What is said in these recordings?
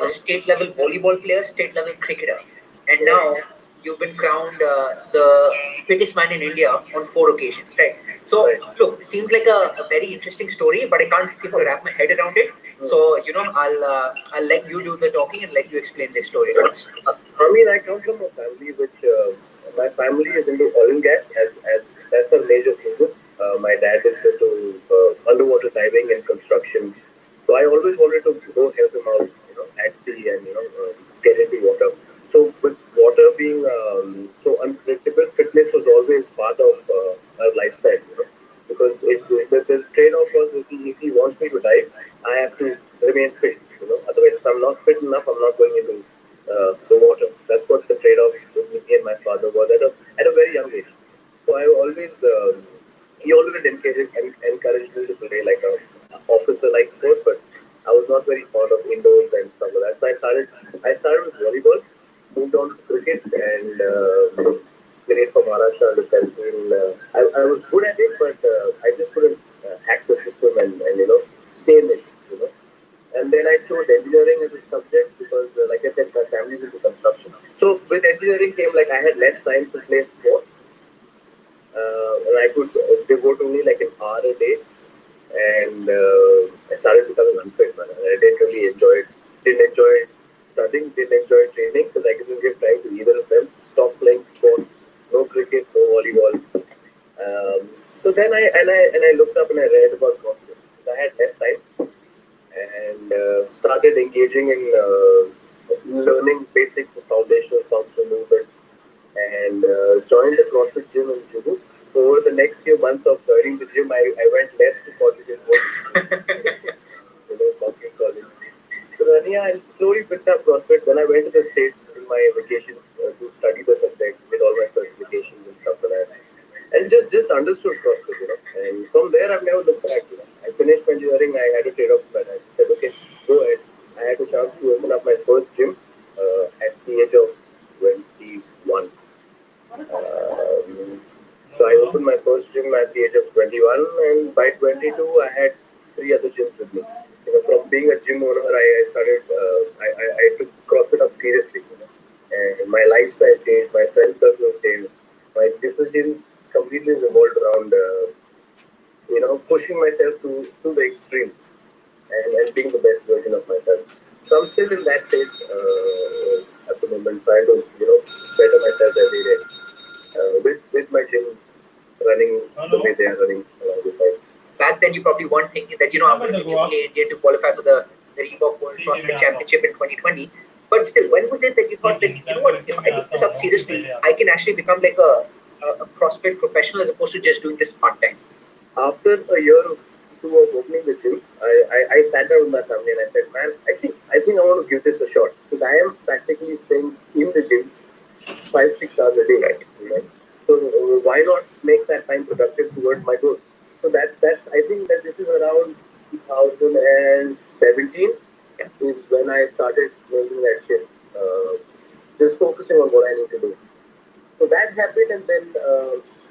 a state level volleyball player, state level cricketer, and now you've been crowned the fittest man in India on 4 occasions, right? So look, seems like a very interesting story, but I can't seem to wrap my head around it. So I'll let you do the talking and let you explain this story to us. I mean, I come from a family which my family is into oil and gas as that's a major focus. My dad is into underwater diving and construction, so I always wanted to go help him out, at sea and get into water. So with water being so unpredictable, fitness was always part of our lifestyle, because the trade-off was if he wants me to dive, I have to remain fit, Otherwise, if I'm not fit enough, I'm not going into the water. That's what the trade-off with me and my father was at a very young age. So I always he always encouraged me to play like a officer-like sport, but I was not very fond of indoors and stuff like that. So I started with volleyball, moved on to cricket, and played for Maharashtra under 17. I was good at it, but I just couldn't hack the system and stay in it. And then I chose engineering as a subject because, like I said, my family is into construction. So with engineering came like I had less time to play sport, and I could devote only like an hour a day, and I started becoming unfit, man. And I didn't really enjoy it. Didn't enjoy studying. Didn't enjoy training because I couldn't give time to either of them. Stopped playing sport. No cricket. No volleyball. So then I looked up and I read about CrossFit. I had less time and started engaging in learning basic foundational functional movements and joined the CrossFit gym in Juhu. So over the next few months of joining the gym, I went less to college and more to working college. So then, yeah, I slowly picked up CrossFit. Then I went to the States in my vacations to study the subject, did all my certifications and stuff like that. And just understood CrossFit. And from there, I've never looked back. I finished my engineering. I had a trade-off, but I said, okay, go ahead. I had a chance to open up my first gym at the age of 21. So I opened my first gym at the age of 21, and by 22, I had three other gyms with me. From being a gym owner, I started, I took CrossFit up seriously. And my lifestyle changed, my friend circle changed, my decisions completely revolved around, pushing myself to the extreme and being the best version of myself. So I'm still in that stage at the moment, trying to, better myself every day with my gym running the way they are running along the side. Back then, you probably weren't thinking that I'm going to play India to qualify for the Reebok World CrossFit Championship in 2020. But still, when was it that you thought that what, if I take this up seriously, I can actually become like a CrossFit professional as opposed to just doing this part time? After a year or two of opening the gym, I sat down with my family and I said, man, I think I want to give this a shot because I am practically staying in the gym 5-6 hours a day, right? So why not make that time productive towards my goals? So that's I think that this is around 2017 is when I started making that shift, just focusing on what I need to do. So that happened, and then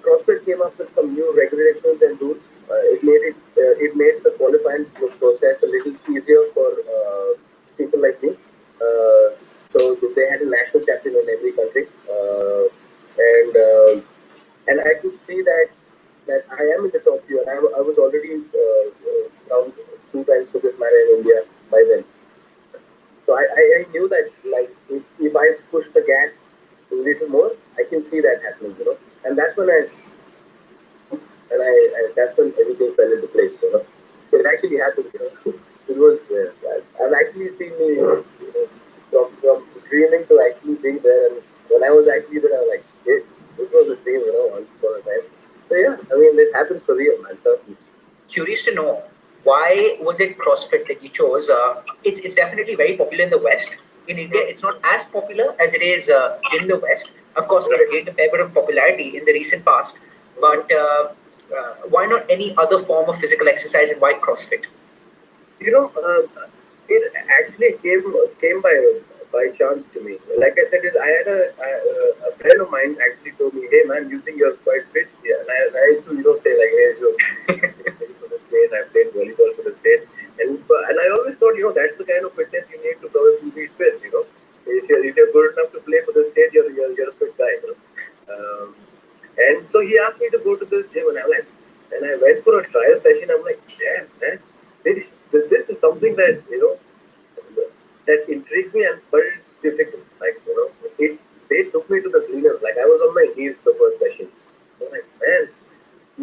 CrossFit came up with some new regulations and rules. It made the qualifying process a little easier for people like me. So they had a national champion in every country, and and I could see that I am in the top few, and I was already crowned 2 times for this man in India by then. So I knew that like if I push the gas a little more, I can see that happening. And that's when that's when everything fell into place. It actually happened. It was I've actually seen me from dreaming to actually being there, and when I was actually there, I was like, shit, this was a dream, once upon a time. So yeah, I mean, it happens for real, man. Trust me. Curious to know, why was it CrossFit that you chose? It's definitely very popular in the West. In India, it's not as popular as it is in the West. Of course, it's gained a fair bit of popularity in the recent past. But why not any other form of physical exercise and why CrossFit? You know, it actually came by chance to me. Like I said, I had a friend of mine actually told me, "Hey man, you think you're quite fit?" Yeah, and I used to say like, "Hey, look, I played for the state. I played volleyball for the state," and I always thought that's the kind of fitness you need to probably be fit, If you're good enough to play for the state, you're a fit guy, And so he asked me to go to this gym, and I went for a trial session. I'm like, damn, man, this is something that that intrigued me, and but it's difficult. It they took me to the cleaners. Like I was on my knees the first session. I'm like, man,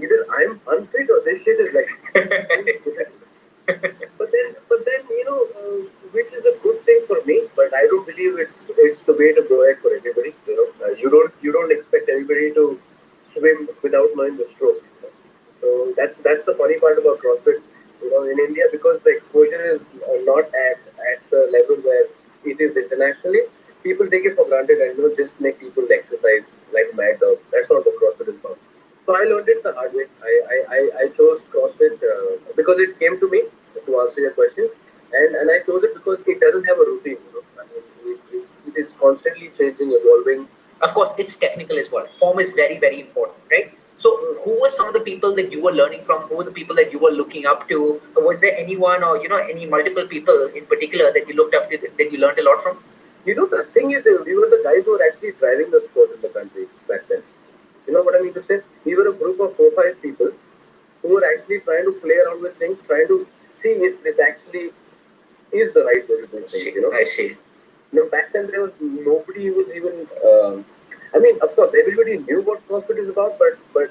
either I'm unfit or this shit is like. but then which is a good thing for me. But I don't believe it's the way to go ahead for everybody. You don't expect everybody to swim without knowing the stroke. So that's the funny part about CrossFit. In India, because the exposure is not at the level where it is internationally, people take it for granted and just make people exercise like mad dogs. That's not what CrossFit is about. So I learned it the hard way. I chose CrossFit because it came to me, to answer your question, and I chose it because it doesn't have a routine. It is constantly changing, evolving. Of course, it's technical as well. Form is very, very important, right? So, who were some of the people that you were learning from? Who were the people that you were looking up to? Was there anyone, or any multiple people in particular that you looked up to that you learned a lot from? The thing is, we were the guys who were actually driving the sport in the country back then. You know what I mean to say? We were a group of 4, 5 people who were actually trying to play around with things, trying to see if this actually is the right way to do things. I see. Back then there was nobody who was even. Of course, everybody knew what CrossFit is about, but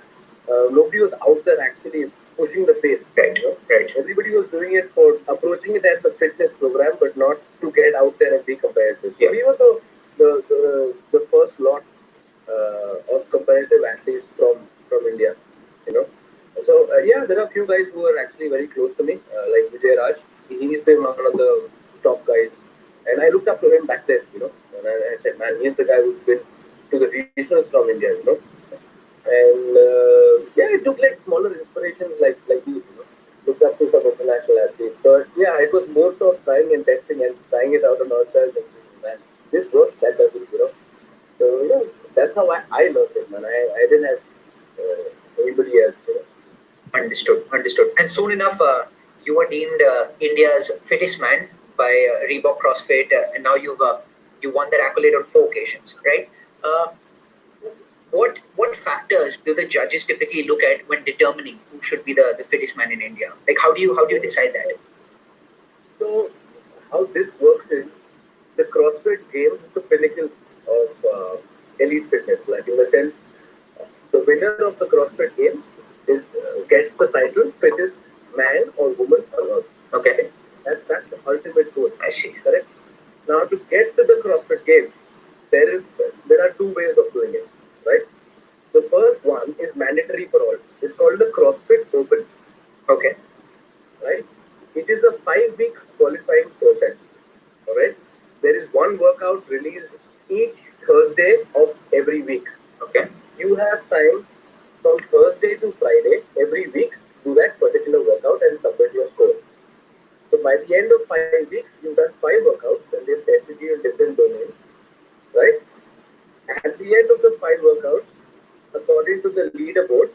nobody was out there actually pushing the pace. Right. Right. Everybody was doing it for approaching it as a fitness program, but not to get out there and be competitive. So we were the first lot of competitive athletes from India. You know. So there are a few guys who are actually very close to me, like Vijay Raj. He's been one of the top guys, and I looked up to him back then. And I said, man, he's the guy who's been to the regionals from India. And it took like smaller inspirations like these. Looked up to some international athletes, but it was more so trying and testing and trying it out on ourselves and saying, man, this works, that doesn't. So that's how I learned it, man. I didn't have anybody else. Understood. Understood. And soon enough, you were deemed India's fittest man by Reebok CrossFit, and now you won that accolade on 4 occasions, right? What factors do the judges typically look at when determining who should be the fittest man in India? Like how do you decide that? So how this works is the CrossFit Games is the pinnacle of elite fitness. Like in the sense, the winner of the CrossFit Games gets the title fittest man or woman on earth. Okay. That's the ultimate goal. I see. Correct. Now to get to the CrossFit Games, there are 2 ways of doing it. Right. The first one is mandatory for all. It's called the CrossFit Open. Okay. Right. It is a 5-week qualifying process. All right. There is one workout released each Thursday of every week. Okay. You have time from Thursday to Friday every week do that particular workout and submit your score. So by the end of 5 weeks, you've done 5 workouts and they've tested you in different domains, right? At the end of the 5 workouts, according to the leaderboard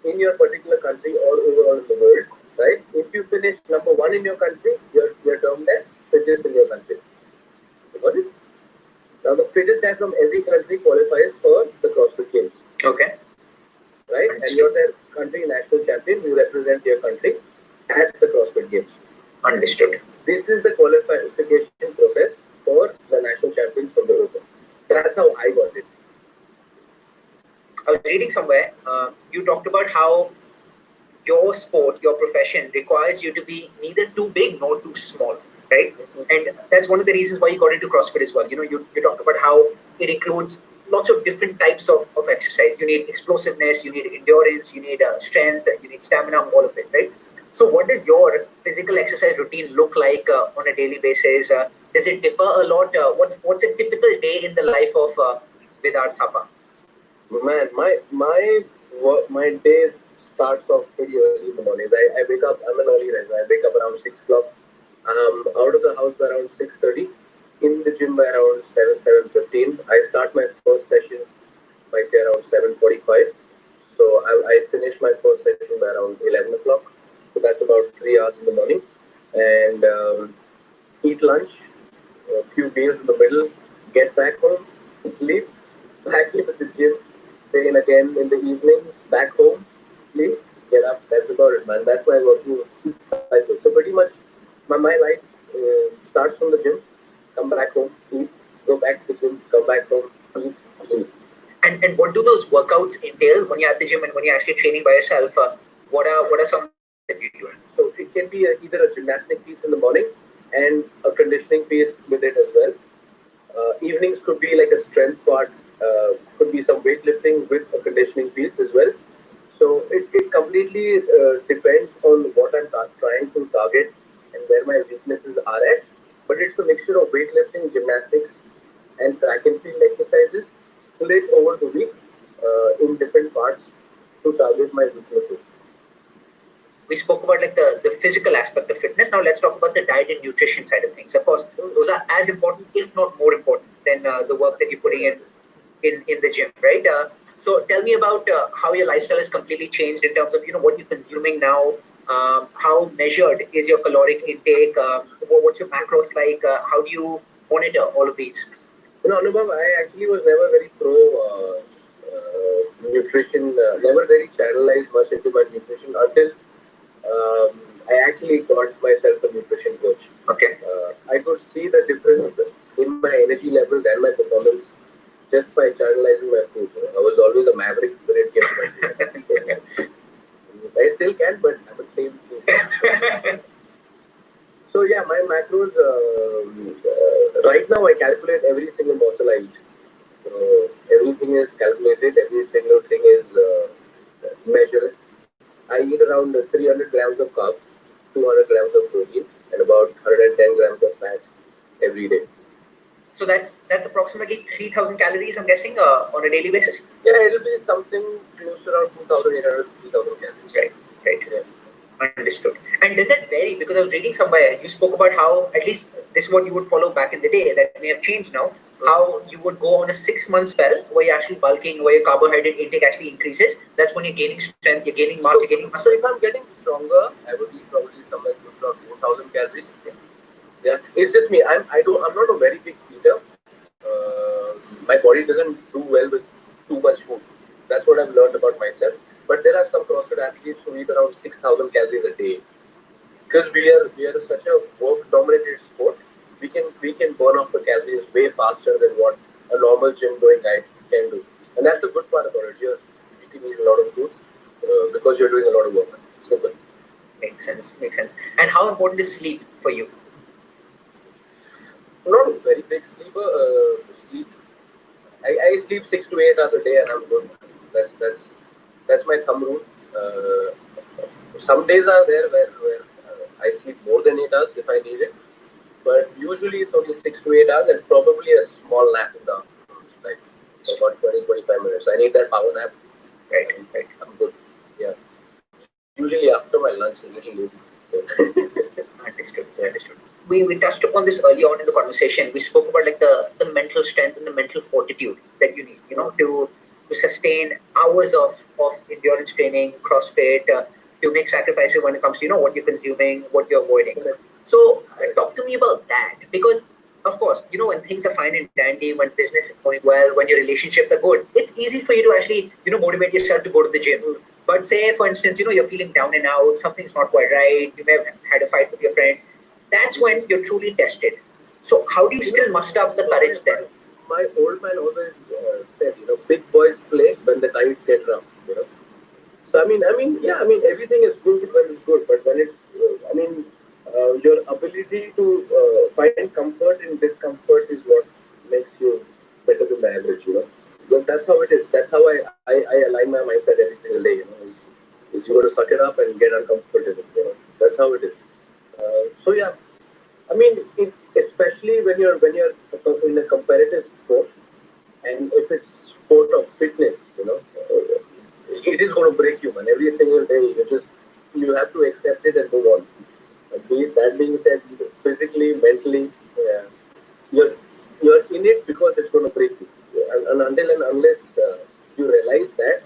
in your particular country or overall in the world, right? If you finish number 1 in your country, you're termed as fittest in your country. Got it? Now the fittest guy from every country qualifies for the CrossFit Games. Okay. Right? And you're the country national champion. You represent your country at the CrossFit Games. Understood. This is the qualification process for the national champions from the Open. That's how I got it. I was reading somewhere, you talked about how your sport, your profession requires you to be neither too big nor too small, right? And that's one of the reasons why you got into CrossFit as well. You talked about how it includes lots of different types of exercise. You need explosiveness, you need endurance, you need strength, you need stamina, all of it, right? So what does your physical exercise routine look like on a daily basis? Does it differ a lot? What's a typical day in the life of Vedarth Thappa? Man, my day starts off pretty early in the morning. I wake up. I'm an early riser. I wake up around 6 o'clock. Out of the house by around 6:30. In the gym by around 7:15. I start my first session by say around 7:45. So I finish my first session by around 11 o'clock. So that's about 3 hours in the morning. And eat lunch, a few meals in the middle, get back home, sleep, back into the gym, train again in the evenings, back home, sleep, get up. That's about it, man. That's my working cycle. So pretty much my life starts from the gym, come back home, eat, go back to the gym, come back home, eat, sleep. And what do those workouts entail when you're at the gym and when you're actually training by yourself? What are some of the workouts that you do? So it can be either a gymnastic piece in the morning and a conditioning piece with it as well. Evenings could be like a strength part, could be some weightlifting with a conditioning piece as well. So it completely depends on what I'm trying to target and where my weaknesses are at. But it's a mixture of weightlifting, gymnastics, and track and field exercises split over the week in different parts to target my weaknesses. We spoke about like the physical aspect of fitness. Now let's talk about the diet and nutrition side of things. Of course, those are as important, if not more important, than the work that you're putting in the gym, right? So tell me about how your lifestyle has completely changed in terms of what you're consuming now. How measured is your caloric intake? What's your macros like? How do you monitor all of these? Anubhav, I actually was never very pro nutrition, never very channelized much into my nutrition until I actually got myself a nutrition coach. Okay. I could see the difference in my energy levels and my performance just by channelizing my food. I was always a maverick when it came to my food. I still can, but I'm a same food. So yeah, my macros. Right now, I calculate every single morsel I eat. So everything is calculated. Every single thing is measured. I eat around 300 grams of carbs, 200 grams of protein, and about 110 grams of fat every day. So that's approximately 3,000 calories, I'm guessing, on a daily basis. Yeah, it'll be something close to around 2,800 to 3,000 calories. Right, right. Yeah. Understood. And does that vary? Because I was reading somewhere, you spoke about how, at least this is what you would follow back in the day, that may have changed now, how you would go on a 6-month spell where you're actually bulking, where your carbohydrate intake actually increases. That's when you're gaining strength, you're gaining mass, you're gaining muscle. So if I'm getting stronger, I would eat probably somewhere close to around 4,000 calories. Yeah, it's just me. I'm not a very big eater. My body doesn't do well with too much food. That's what I've learned about myself. But there are some CrossFit athletes who eat around 6,000 calories a day. Because we are such a work dominated sport, we can burn off the calories way faster than what a normal gym going guy can do. And that's the good part about it. You can eat a lot of food because you're doing a lot of work. Simple. Makes sense, makes sense. And how important is sleep for you? Not a very big sleeper. Sleep. I sleep 6 to 8 hours a day, and I'm good. That's my thumb rule. Some days are there where I sleep more than 8 hours if I need it, but usually it's only 6 to 8 hours and probably a small nap in the afternoon, like about 20-25 minutes. I need that power nap. Right, right. I'm good. Yeah. Usually after my lunch, a little lazy. So. Understood. Understood. We touched upon this early on in the conversation. We spoke about like the mental strength and the mental fortitude that you need, to sustain hours of endurance training, CrossFit, to make sacrifices when it comes to what you're consuming, what you're avoiding. So talk to me about that, because of course, when things are fine and dandy, when business is going well, when your relationships are good, it's easy for you to actually motivate yourself to go to the gym. But say, for instance, you're feeling down and out, something's not quite right, you may have had a fight with your friend. That's when you're truly tested. So how do you still muster up the courage then? My old man always said, big boys play when the tides get rough. So yeah, everything is good when it's good, but when it's, your ability to find comfort in discomfort is what makes you better than the average. Because that's how it is. That's how I align my mindset every single day. Is you got to suck it up and get uncomfortable. That's how it is. So yeah, especially when you're in a competitive sport, and if it's sport of fitness, it is going to break you, man. Every single day, you have to accept it and move on. That being said, physically, mentally, you're you're in it because it's going to break you. And until and unless you realize that,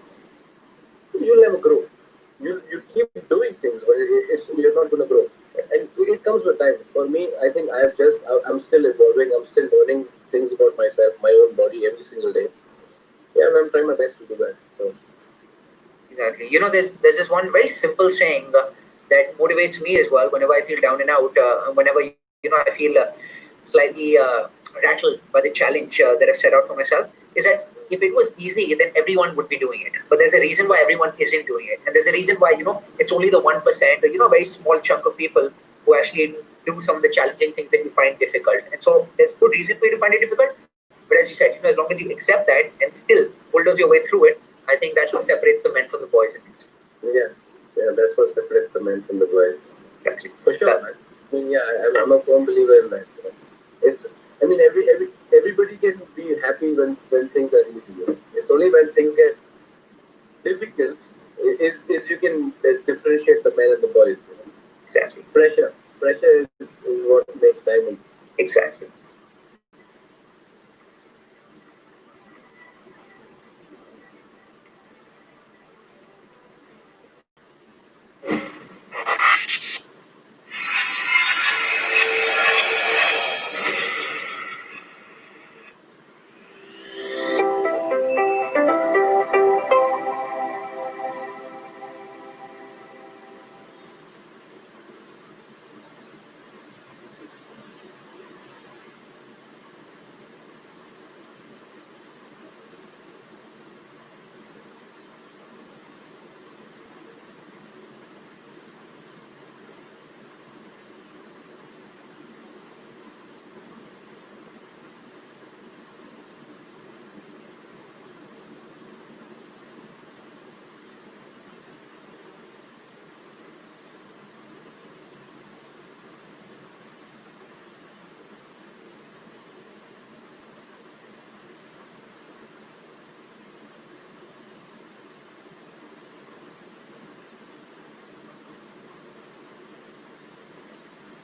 you'll never grow. You keep doing things, but you're not going to grow. And it comes with time. For me, I think I'm still evolving. I'm still learning things about myself, my own body every single day. Yeah, and I'm trying my best to do that. So Exactly. There's this one very simple saying that motivates me as well whenever I feel down and out. Whenever I feel slightly rattled by the challenge that I've set out for myself, is that if it was easy, then everyone would be doing it. But there's a reason why everyone isn't doing it, and there's a reason why it's only the 1%, or a very small chunk of people who actually do some of the challenging things that you find difficult. And so there's good reason for you to find it difficult. But as you said, as long as you accept that and still bulldoze your way through it, I think that's what separates the men from the boys in it. yeah, yeah, that's what separates the men from the boys. Exactly. For sure, man. I mean, yeah, I'm a firm believer in that. It's, I mean, everybody can be happy when things are easy. It's only when things get difficult is you can differentiate the men and the boys. Exactly. Pressure is what makes diamonds. Exactly.